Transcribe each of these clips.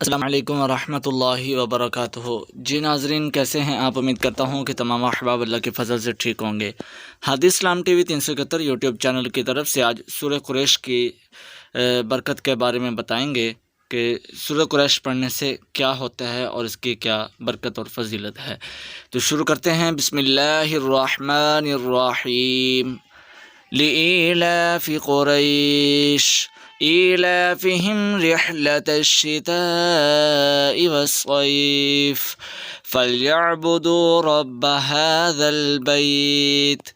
السلام علیکم ورحمۃ اللہ وبرکاتہ۔ جی ناظرین، کیسے ہیں آپ؟ امید کرتا ہوں کہ تمام احباب اللہ کے فضل سے ٹھیک ہوں گے۔ ہادی اسلام ٹی وی 371 یوٹیوب چینل کی طرف سے آج سورہ قریش کی برکت کے بارے میں بتائیں گے کہ سورہ قریش پڑھنے سے کیا ہوتا ہے اور اس کی کیا برکت اور فضیلت ہے۔ تو شروع کرتے ہیں۔ بسم اللہ الرحمن الرحیم۔ لإيلاف قريش إيلافهم رحلة الشتاء والصيف فليعبدوا رب هذا البيت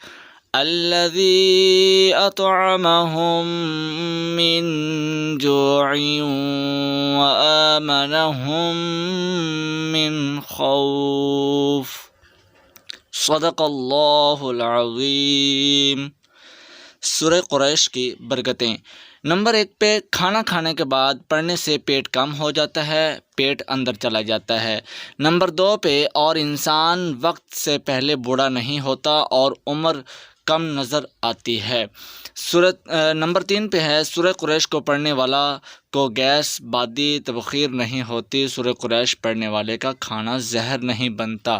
الذي أطعمهم من جوع وآمنهم من خوف۔ صدق اللہ العظیم۔ سورہ قریش کی برکتیں۔ نمبر 1 پہ، کھانا کھانے کے بعد پڑھنے سے پیٹ کم ہو جاتا ہے، پیٹ اندر چلا جاتا ہے۔ نمبر 2 پہ، اور انسان وقت سے پہلے بوڑھا نہیں ہوتا اور عمر کم نظر آتی ہے۔ نمبر 3 پہ ہے، سورہ قریش کو پڑھنے والا کو گیس بادی تبخیر نہیں ہوتی، سورہ قریش پڑھنے والے کا کھانا زہر نہیں بنتا۔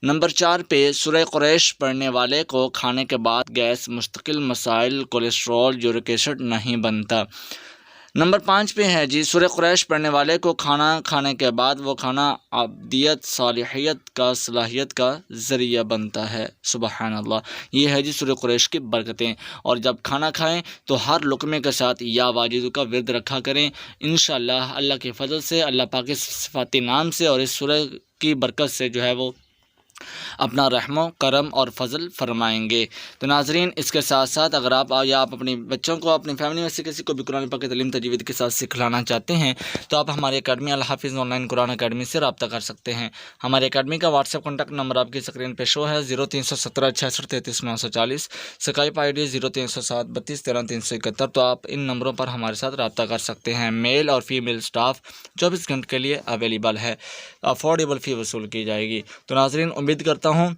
نمبر 4 پہ، سورہ قریش پڑھنے والے کو کھانے کے بعد گیس، مستقل مسائل، کولیسٹرول، یورک ایسڈ نہیں بنتا۔ نمبر 5 پہ ہے جی، سورہ قریش پڑھنے والے کو کھانا کھانے کے بعد وہ کھانا عبدیت، صلاحیت کا ذریعہ بنتا ہے۔ سبحان اللہ۔ یہ ہے جی سورہ قریش کی برکتیں۔ اور جب کھانا کھائیں تو ہر لقمے کے ساتھ یا واجد کا ورد رکھا کریں۔ انشاءاللہ اللہ کے فضل سے، اللہ پاک کے صفاتی نام سے اور اس سورہ کی برکت سے جو ہے وہ اپنا رحم و کرم اور فضل فرمائیں گے۔ تو ناظرین، اس کے ساتھ ساتھ اگر آپ اپنی بچوں کو، اپنی فیملی میں سے کسی کو بھی قرآن پاک کی تعلیم تجوید کے ساتھ سکھلانا چاہتے ہیں تو آپ ہماری academy Alhafiz online Quran academy سے رابطہ کر سکتے ہیں۔ ہماری اکیڈمی کا واٹس ایپ کانٹیکٹ نمبر آپ کی اسکرین پہ شو ہے، 0317 66 33 940۔ Skype I D 0307 32 13 371۔ تو آپ ان نمبروں پر ہمارے ساتھ رابطہ کر سکتے ہیں۔ میل اور فیمیل سٹاف 24 گھنٹے کے لیے اویلیبل ہے، افورڈیبل فی وصول کی جائے گی۔ تو ناظرین، امید کرتا ہوں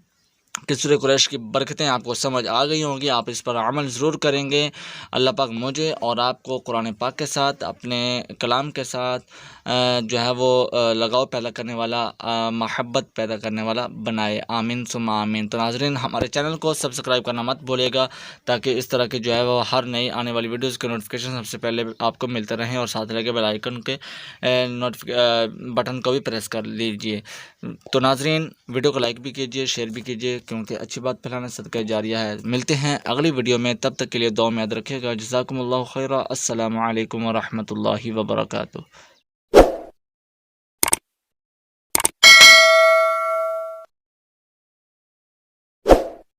کہ سورہ قریش کی برکتیں آپ کو سمجھ آ گئی ہوں گی، آپ اس پر عمل ضرور کریں گے۔ اللہ پاک مجھے اور آپ کو قرآن پاک کے ساتھ، اپنے کلام کے ساتھ جو ہے وہ لگاؤ پیدا کرنے والا، محبت پیدا کرنے والا بنائے۔ آمین ثم آمین۔ تو ناظرین، ہمارے چینل کو سبسکرائب کرنا مت بھولے گا تاکہ اس طرح کے جو ہے وہ ہر نئی آنے والی ویڈیوز کے نوٹیفیکیشن سب سے پہلے آپ کو ملتے رہیں، اور ساتھ لگے بیل آئیکن کے بٹن کو بھی پریس کر لیجئے۔ تو ناظرین، ویڈیو کو لائک بھی کیجئے، شیئر بھی کیجئے، کیونکہ اچھی بات پھیلانا صدقہ جاریہ ہے۔ ملتے ہیں اگلی ویڈیو میں، تب تک کے لیے دعا میں یاد رکھیے گا۔ جزاکم اللہ خیرا۔ السلام علیکم ورحمۃ اللہ وبرکاتہ۔